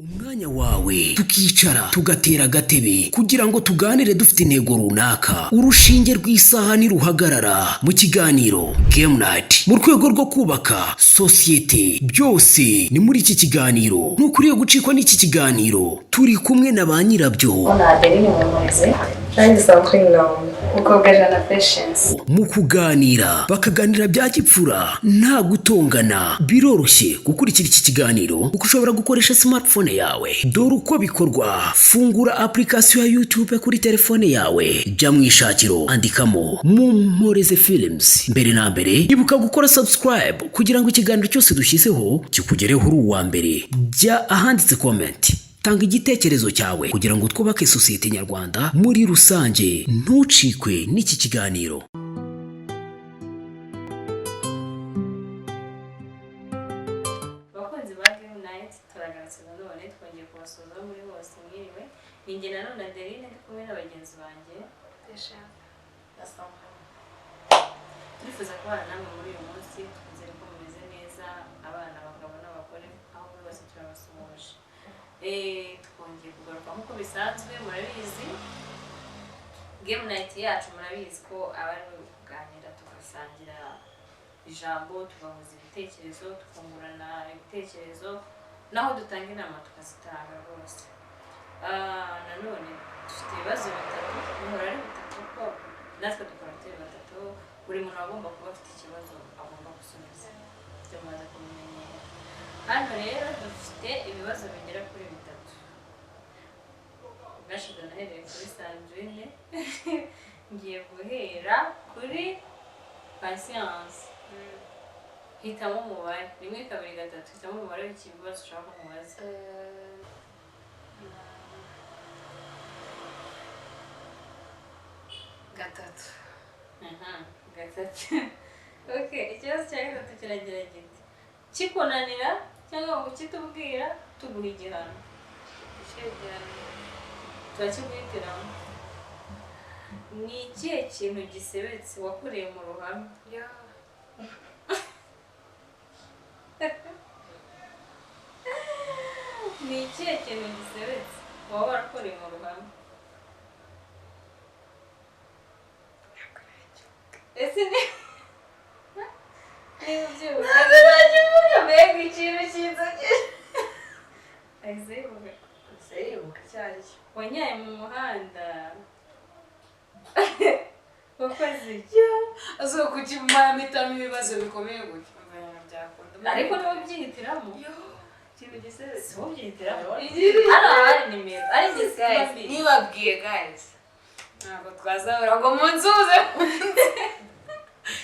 Umwanya wawe tukicara tugatera gatebe kugira ngo tuganire dufite intego runaka. Urushinge rw'isaha niruhagarara mu kiganiro Game Night mu rwego rwo kubaka societe. Byose ni muri iki kiganiro. Ntukuriye gucikwa n'iki kiganiro. Turi kumwe na ba nyirabyo. Adeline mumuze kandi something Naomi ukogeje na patience. Mu kuganira bakaganira bya gipfura nta gutongana. Biroroshye gukurikira iki kiganiro uko ushobora gukoresha smartphone yawe. Dore uko bikorwa. Fungura application ya YouTube kuri telefone yawe. Jya mu ishakiro andikamo Mumporeze Films. Mbere na mbere ibuka gukora subscribe kugira ngo ikiganiro cyose dushyizeho kikugereho uri uwa mbere. Jya ahanditse comment. Tanga igitekerezo cyawe kugira ngo twubake societe nyarwanda muri rusange. Ntucikwe n'iki kiganiro. Bakunzi ba Game Night turagarutse none twongeye kubasuza muri bose mwiriwe. Ninjye na none Adeline ndi kumwe n'abagenzi banjye. Turifuza kubana namwe muri uyu munsi, twizere ko mumeze neza, abana, abagabo n'abagore, aho muri bose turabasuhuje. Twongeye kugaruka nk'uko bisanzwe, murabizi Game Night yacu murabizi ko abari kuganira tugasangira ijambo, tugahuza ibitekerezo, tukungurana ibitekerezo, naho dutanga inama tukazitanga rwose. Nanone dufite ibibazo bitatu, bihora ari bitatu ko natwe dukora turi batatu, buri muntu agomba kuba afite ikibazo agomba gusubiza. Ibyo mumaze kubimenyera. Hano rero dufite ibibazo bigera kuri bitatu. Ubwashize nahereye kuri Sandrine. Ngiye guhera kuri Patience. Hitamo umubare. 1 2 3 hitamo umubare w'ikibazo ushaka kumubaza. Gatatu. Gatatu. Okay, ikibazo cya gatatu kiragira giti: kikunanira cyangwa ngo kitubwira tuguha igihano? Turakiguhitiramo. Ni ikihe kintu gisebetse wakoreye mu ruhame? Ni ikihe kintu gisebetse waba warakoreye mu ruhame? Ese ni ubyibuka mbega ikintu cyinzoge. Ayisebuka cyari cyo. Wanyaye mu muhanda. Wakoze iki? Azo kukimamitamo ibibazo bikomeye gutya. Ariko niwe ubyihitiramo. Ikintu gisebetse wowe ubyihitiramo. Ari nimero. Ari guys. Nibabwiye guys. Ntabwo twazabura ngo munzuze.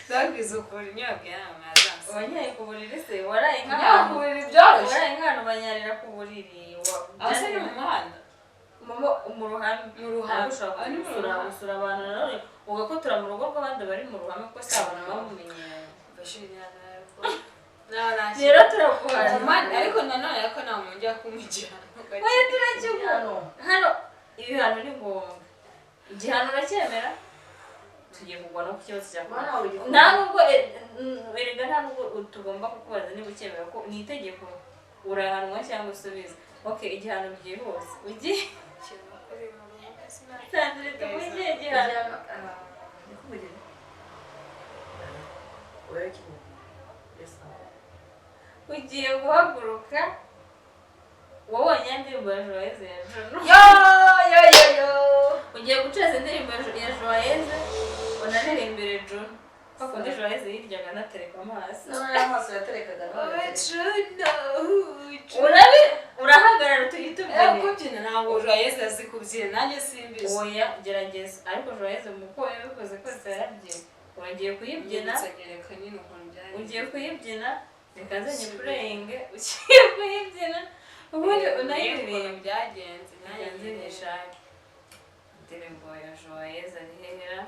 Zagize ukuri nyabwiye namazanse. Wanyaye ku buriri se waraye nk'ahantu. Kuburiri byoroshye. Waraye nk'ahantu banyarira ku buriri. Ase ni mu muhanda. Mu ruhame ushobora gusura abantu nanone ugakotora mu rugo rw'abandi bari mu ruhame ko si abantu bamumenyereye. Rero turakuhana ariko nanone ko nta muntu ujya kumwigira. Oya turakigano. Hano ibihano ni ngombwa. Igihano uracyemera? Tugiye kugwa no ku kibazo cya nta nubwo erega nta nubwo tugomba kukubaza niba ukemera ko ni itegeko urahanwa cyangwa usubiza. Okay, igihano byihuse. Ugiye Sandrine tumugiye igihano. Ugiye guhaguruka wabonye indirimbo ya Joyeze ya Jono. Ugiye guceza indirimbo ya Joyeze unaririmbire Jono. Bakunda Joyeze yiryaga anatereka amaso. Amaso yaterekaga Urahagarara tuyitubyine. Kubyina ntabwo Joyeze azi kubyina nanjye simbizi. Oya gerageza ariko Joyeze muko yabikoze kose yarabyina. Uragiye kuyibyina. Ugiye kuyibyina. Nikazanye playing ugiye kuyibyina. Ubundi unayiririmba byagenze nanjye nishaka. Indirimbo ya Joyeze arihera.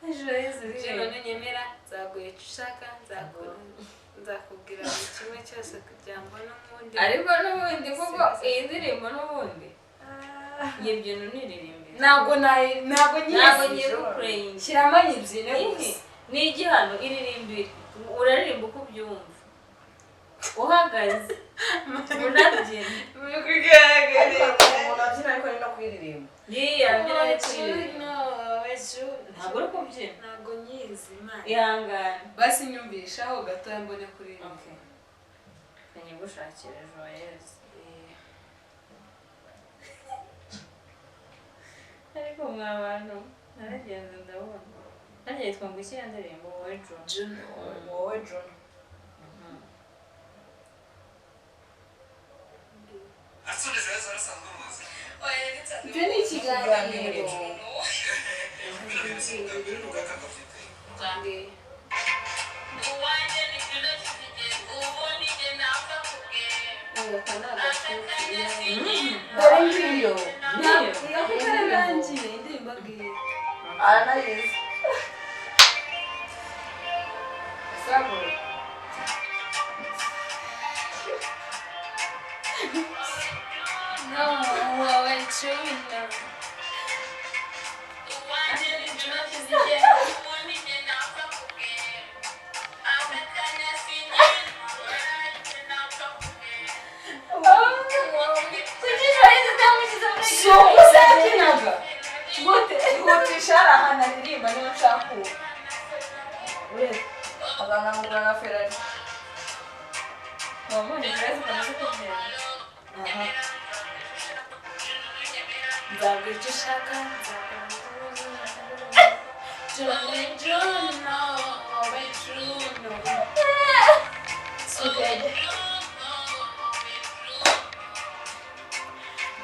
Joyeze rero nyemera zaguye ushaka nzakubwira kimwe cyose kugira ngo n'ubundi ariko n'ubundi kuko iyi ndirimbo n'ubundi yibyino niririmbe ntabwo ngiye guplaying shyiramo nyibyine gusa ni igihano iririmbire uraririmba uko ubyumva uhagaze unabyina muri kugaragara umuntu abyina ariko ari no kuririmba abyina ari kuririmba ntabwo uri kubyina ntabwo nyizi imana ihangane basi nyumvishaho gatoya mbone kuririmba gushakira joyeuse ariko mwa bantu naragenze ndabona nanjye yitwa ngo iki yandirimbo wowe Juno wowe Juno ibyo ni ikiganiro dore ngiyo iyo kuko ararangiye indirimbo ngiyo aranayizi saburi no wowe Juno ihutishara ahantu aririmba niyo nshaka ubu azanamugura na Ferrari wabonye Ferrari ukamaze kubyina nzabwira icyo ushaka Juno wowe Juno so good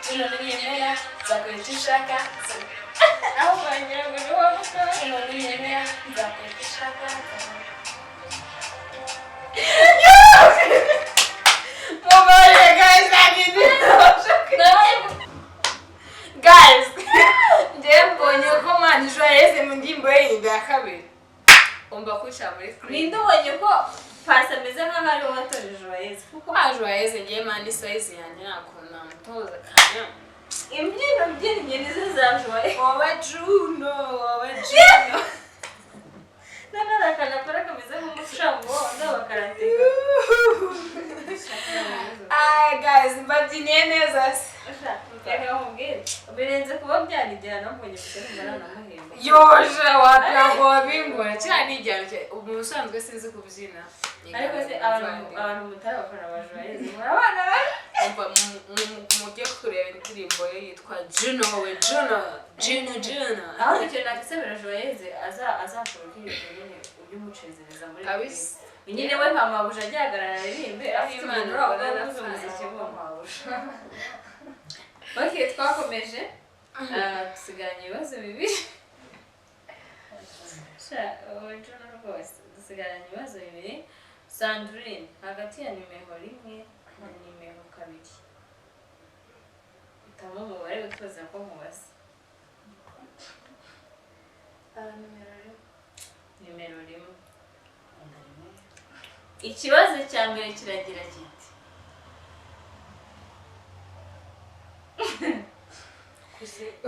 Juno ninyemera nzabwira icyo ushaka aho wagira ngo ni wowe ukora Juno ninyemera nzabwira icyo ushaka mubare guys guys njye mbonye ko mani joyeuse mu ndirimbo ye ya kabiri umva kwisha muri screen ninde ubonye ko pasi ameze nk'aho ari wowe watorije joyeuse kuko joyeuse ngiye mani size yanjye nakuntu namutoza kanya imbyino byinshi nizo za joyeuse wowe Juno wowe Juno none akanakora kameze nk'umushambo wenda bakarateka guys mbabyiniye neza birenze kuba byari igihano mbonye gusa n'umwana namuhemba yoje wapirango wabingura cyane igihano ubu usanzwe sinzi kubyina ariko se abantu mutari abafana ba joyeuse murabana mujye kureba indirimbo ye yitwa Juno wowe Juno aho icyo nakisabira joyeuse azashobora kwiyumva nyine ujye umucezereza muri kabisa nyine we nka mabuja ajya ahagarara aririmbe afite umuntu uri aho ngaho uzi umuziki okay twakomeje dusigaranye ibibazo bibiri Juno rwose dusigaranye ibibazo bibiri Sandrine hagati ya nimero 1 na nimero 2 hitamo umubare wifuza ko mubaza nimero 1 ikibazo cya mbere kiragira kiti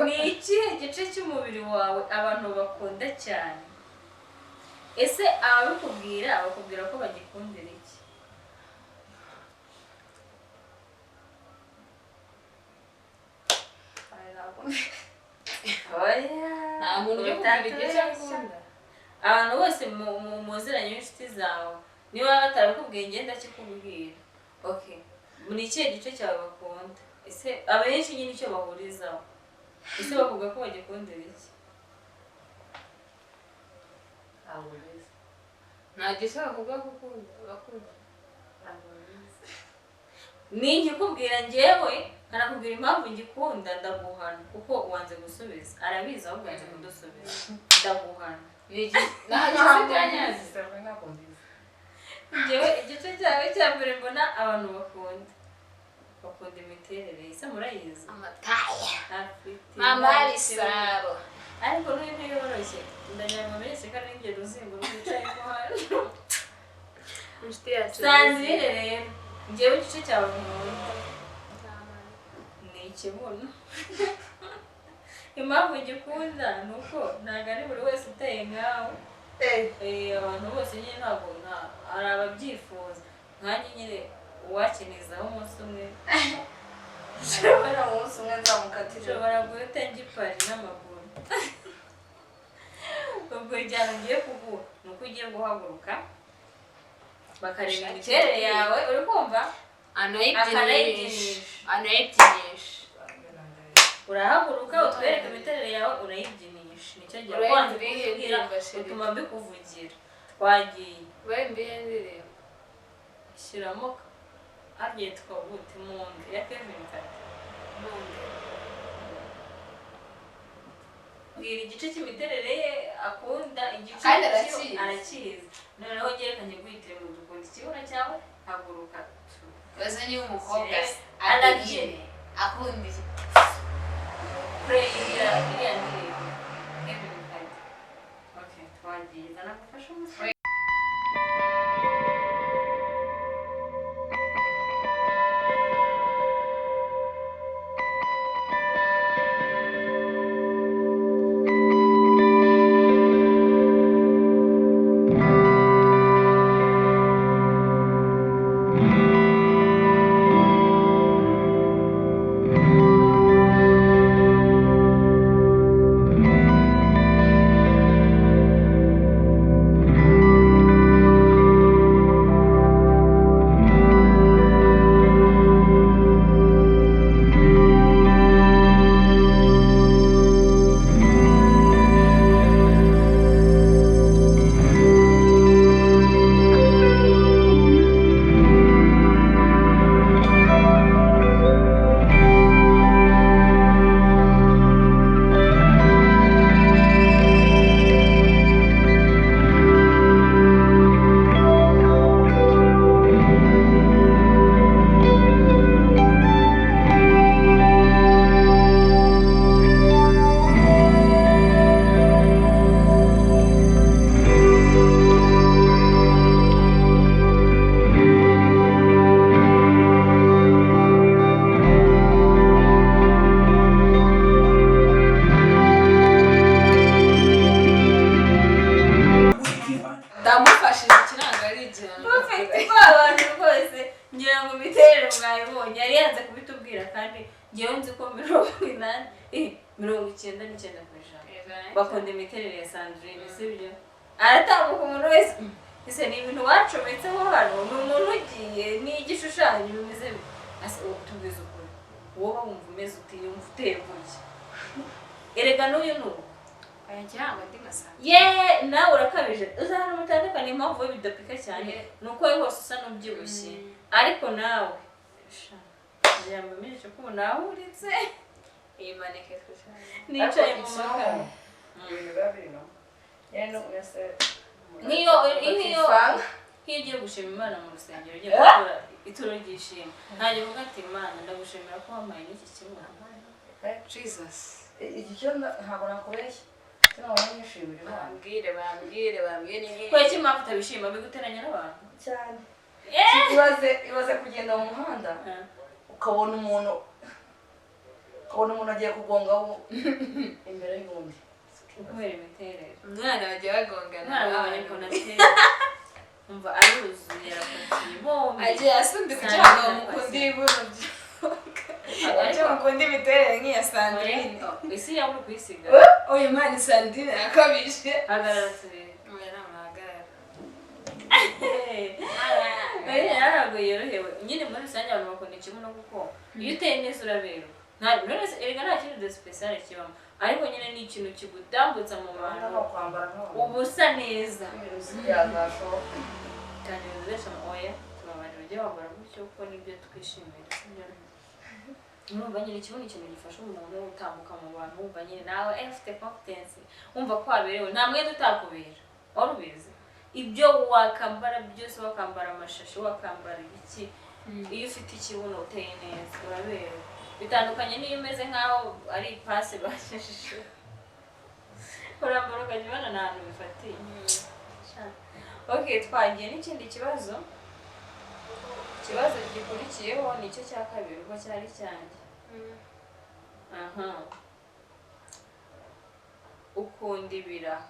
ni ikihe gice cy'umubiri wawe abantu bakunda cyane ese ababikubwira bakubwira ko bagikundira iki nta muntu uri kugira igice akunda abantu bose muziranye n'inshuti zawe niba batarabikubwiye ngenda kikubwira okay muri ikihe gice cyawe bakunda ese abenshi nyine icyo bahurizaho ese bavuga ko bagikundira iki nta gice bavuga ko bakunda ni nkikubwira njyewe nkanakubwira impamvu ngikunda ndaguhana kuko uwanze gusubiza arabizi ahubwo yanze kudusubiza ndaguhana njyewe igice cyawe cya mbere mbona abantu bakunda imiterere isa murayizi amataya mama arisaro ariko n'uyu ntiyoroshye ndanyama menshi kandi n'ingero uzingo rwicayemo hano inshuti yacu Sandrine rero njyewe igice cyawe nkunda ni ikibuno impamvu ngikunda ni uko ntabwo ari buri wese uteye nkawe abantu bose nyine ntabwo hari ababyifuza nkanjye nyine uwakinizaho umunsi umwe Shobora umunsi umwe nzamukatira. ushobora guhita ngipari n'amaguru ubwo ijyana ngiye kuguha ni uko ugiye guhaguruka bakareba imiterere yawe uri kumva anayibyinisha urahaguruka utwereka imiterere yawe urayibyinisha nicyo gihe kwanza kubwira utuma mbikuvugira wagiye wembiye ndirimba shyiramo agiye twabute Munda ya Kevn Kade bwira igice cy'imiterere ye akunda igice kandi arakizi noneho ngerekanye guhitira mu dukunda ikibuno cyawe haguruka baza niba umukobwa arabyine akunda iki iriya ndirimbo Kevn Kade okay twagiye zanagufasha umusore ndamufashije ikiranga ari igihano ufite ko abantu rwose ngira ngo imiterere mwayibonye yari yanze kubitubwira kandi ngewe nzi ko 99% bakunda imiterere ya Sandrine sibyo aratambuka umuntu wese ese ni ibintu wacometseho hano ni umuntu ugiye ni igishushanyo bimeze ase tubwiza ukuri wowe wumva umeze utiyumva uteye gutya erega n'uyu nuko ayajyanga ndi masanga nawe urakabije uzahana mutandukanye impamvu we bidapika cyane nuko we hose usa n'ubyibushye ariko nawe ijambo menshi ko nawe uritse iyi maneke twashaka nicaye mu makara ibintu babirimo yano mwese nk'iyo ugiye gushima Imana mu rusengero ugiye gukora ituro ry'ishimwe ntajya uvuga ati Imana ndagushimira ko wampaye n'iki kibuno Jesus iki cyo ntabwo nakubeshya cyangwa abanyeshuri bambwire kweki impamvu utabishima biguteranya n'abantu cyane ibaze kugenda mu muhanda ukabona umuntu agiye kugongaho imbere y'undi kubera imiterere umwana bagiye bagongana umwana wawe ariko natera umva aruzuye arapakiye bombi agiye asundika cyangwa mukundira ibibuno byo mukunda imiterere nk'iya Sandrine isi yawe uri kuyisiga uyu mwana Sandrine yakabije hagarara turebe oya namahagarara ntabwo yorohewe nyine muri rusange abantu bakunda ikibuno kuko iyo uteye neza urabera erega nta kintu de special kibamo ariko nyine ni ikintu kigutambutsa mu bantu uba usa neza kandi bizesha oya tubabarira ujye wambara gutyo kuko nibyo twishimira urumva nyine ikibuno ikintu gifasha umuntu utambuka mu bantu wumva nyine nawe ufite confidence wumva ko waberewe nta mwenda utakubera wari ubizi ibyo wakambara byose wakambara amashashi wakambara iki iyo ufite ikibuno uteye neza uraberewe bitandukanye n'iyo umeze nk'aho ari ipasi bashashije urambara ukajya ubona nta hantu bifatiye okay twagiye n'ikindi kibazo gikurikiyeho nicyo cya kabiri uko cyari cyanjye ukunda ibiraha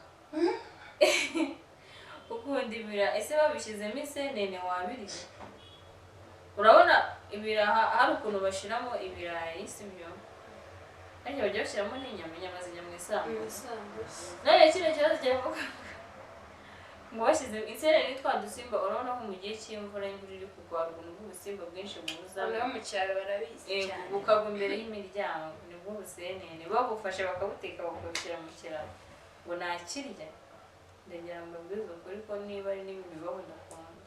ukunda ibiraha ese babishyizemo isenene wabiriye urabona ibiraha hari ukuntu bashiramo ibirayi sibyo ariko bajya bashyiramo n'inyama zijya mu isambusa none kino kibazo cyavuga ngo bashyize insereri twadusimba urabona ko mu gihe cy'imvura imvura iri kugwa uruntu rw'ubusimba bwinshi buza no mu cyaro barabizi cyane bukagwa imbere y'imiryango nibwo busenene bagufashe bakabuteka bakabushyira mu kiraro ngo nakirya ndagira ngo mbabwize ukuri ko niba ari n'ibintu bibaho ndakunda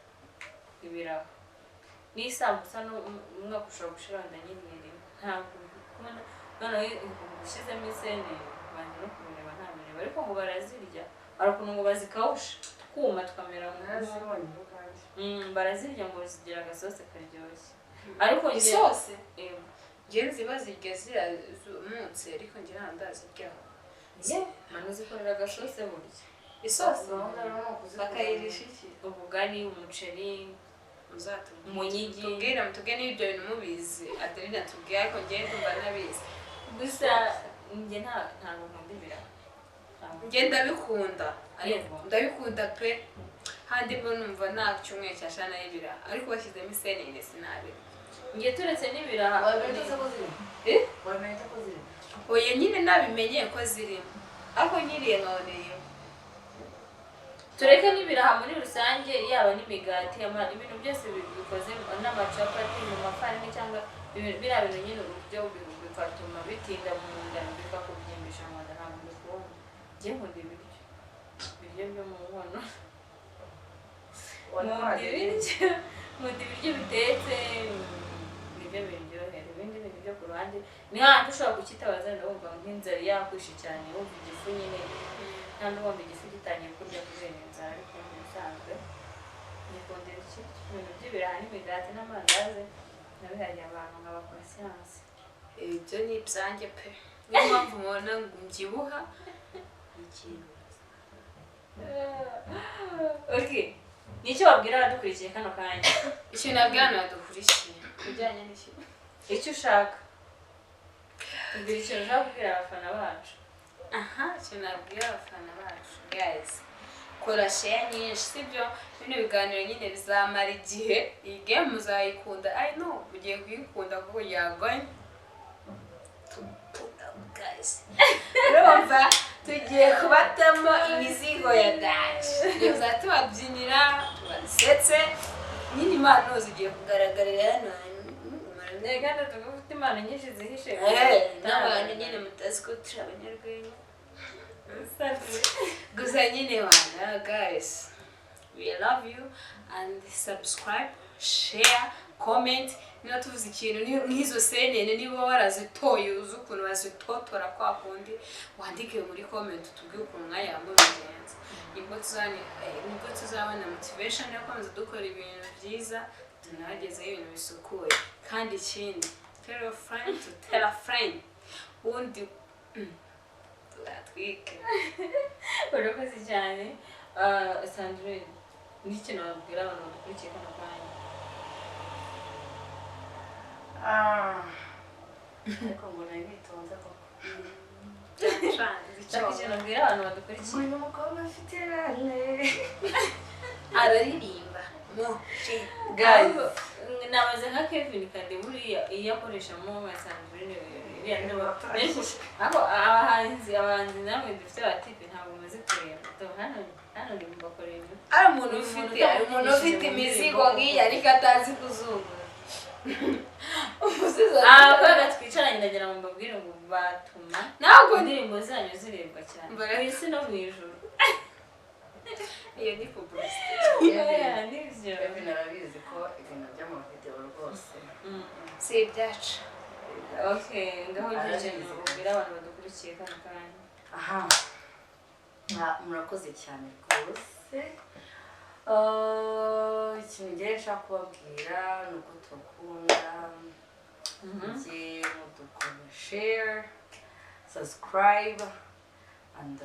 ibiraha n'isambusa umwaka ushobora gushira ndanyirire ntabwo kubona noneho ushyizemo isenene banjye no kubireba nta bireba ariko ngo barazirya hari ukuntu ngo bazikawusha twuma tukamera barazirya ngo zigira agasosi karyoshye ariko isose ngewe ziba zirya zirazumutse ariko ngewe ndaziryaho manu zikorera agasosi burya isosi bakayirisha iki ubugari umuceri umunyigi tubwire n'ibyo bintu mubizi Adeline atubwire ariko ngewe ndumva nabizi gusa njye ntabwo nkunda ibiraha njye ndabikunda pe handi mbo numva nta cyumweru cyashana y'ibiraha ariko bashyizemo isenene sinabira njye turetse n'ibiraha oya nyine nabimenye ko zirimo ariko nyiriye nkaboneye tureke n'ibiraha muri rusange yaba n'imigati ibintu byose bikoze n'amacapati mu mafarini cyangwa biriya bintu nyine uburyo bigatuma bitinda mu nda bikakubyimbisha mu nda ntabwo mbikunda njye nkunda ibiryo byo mu nkono nkunda ibiryo bitetse nibyo biryohera ibindi bintu byo ku ruhande ni hahandi ushobora kukitabaza wumva nk'inzara yakwishe cyane wumva igifu nyine kandi wumva igifu gitangiye kurya kubera inzara ariko mu bisanzwe nikundira ibintu by'ibiraha n'imigati n'amandazi nabihariye abantu nkabakora siyansi ibyo ni ibyanjye pe niyo mpamvu mubona ngo mbyibuha nicyo wabwira abadukurikiye kano kanya icyo nabwira abantu badukurikiye bijyanye n'iki icyo ushaka ubwira ikintu ushaka kubwira abafana bacu icyo nabwira abafana bacu guys kora share nyinshi sibyo bino biganiro nyine bizamara igihe iyi game muzayikunda I know mugiye kuyikunda kuko yagoye guys urumva tugiye kubatamo imizigo ya dash tuza tubabyinira tubasetse nyine impano zigiye kugaragarira hano kandi tugufite impano nyinshi zihishe n'abantu nyine mutazi ko turi abanyarwenya gusa nyine wana guys we love you and subscribe share comment niba tuvuze ikintu nk'izo senene niba warazitoye uzi ukuntu bazitotora kwa kundi wandike muri comment utubwire ukuntu mwayamubigenza nibwo tuzabona motivation yo komeza dukora ibintu byiza tunabagezeho ibintu bisukuye kandi ikindi tell a friend to tell a friend undi turatwike urakoze cyane Sandrine n'ikintu wabwira abantu badukurikiye kano kanya ariko ngo nayo bitonze koko ikintu wabwira abantu badukurikiye uyu mukobwa afite rane araririmba guys nabaze nka Kevn Kade buriya iyo akoreshamo Sandrine ariko abahanzi namwe dufite abatipe ntabwo muzi kureba hano ni mubakorera ibyo ari umuntu ufite imizigo nk'iyi ariko atazi kuzungura kubera twicaranye ndagira ngo mbabwire ngo batuma ntabwo indirimbo zanyu zirebwa cyane ku isi no mu ijuru iyo ni publicity nibyo Kevin arabizi ko ibintu by'amavideo rwose si ibyacu ngaho ikintu ubwira abantu badukurikiye kano kanya murakoze cyane rwose ikintu ngiye nshaka kubabwira ni uko tubakunda mujye mudukora share subscribe and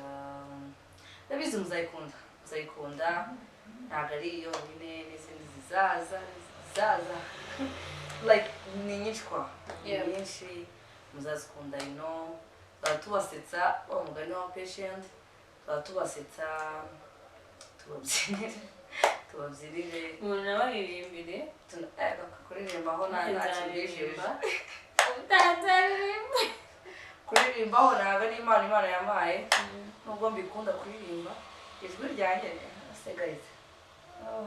ndabizi muzayikunda ntabwo ari iyo nyine n'izindi zizaza like ni nyinshi kwa nyinshi muzazikunda tubasetsa wa mugani wa patient tubasetsa tubabyinira tubabyinire umuntu nabaririmbire kuririmbaho ntacyo bwijeje utanzaririmba kuririmbaho ntabwo ari imana yampaye nubwo mbikunda kuririmba ijwi ryanjye guys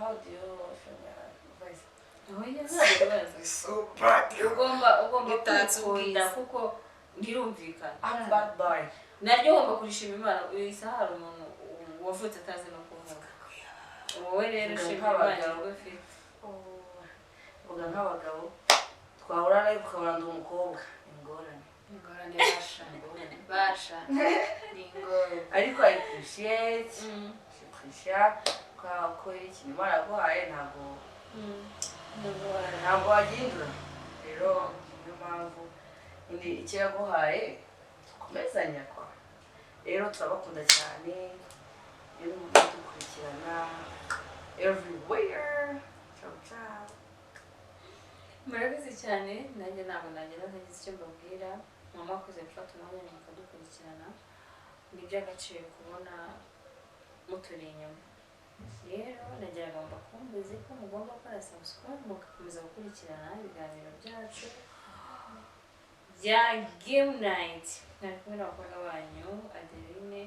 how do you feel my voice ugomba kwikunda kuko birumvikana I'm bad boy naryo ugomba kurishima imana uyisa hari umuntu wavutse atazi no kuvuga wowe rero shima imana ufite uvuga nk'abagabo twahura nawe ukabona ndi umukobwa ingorane basha ni ingorane ariko I appreciate ko ikintu imana yaguhaye ntabwo wagihindura rero niyo mpamvu icyo yaguhaye dukomezanya kwa rero turabakunda cyane rero dukurikirana everywhere ciao murabizi cyane nanjye ntabwo nagira ntagize icyo mbabwira mama akoze gufata umwanya mukadukurikirana ni iby'agaciro kubona muturi inyuma rero nagira ngo mbakumbuze ko mugomba gukora subscribe mugakomeza gukurikirana ibiganiro byacu bya game night nari kumwe n'abakobwa banyu Adeline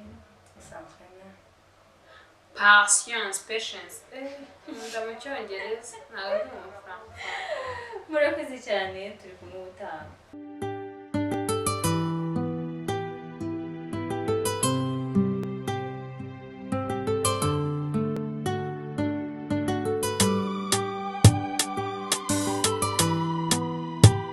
patience nkunda mu cyongereza ntabwo ari mu mafaranga murakoze cyane turi kumwe ubutaha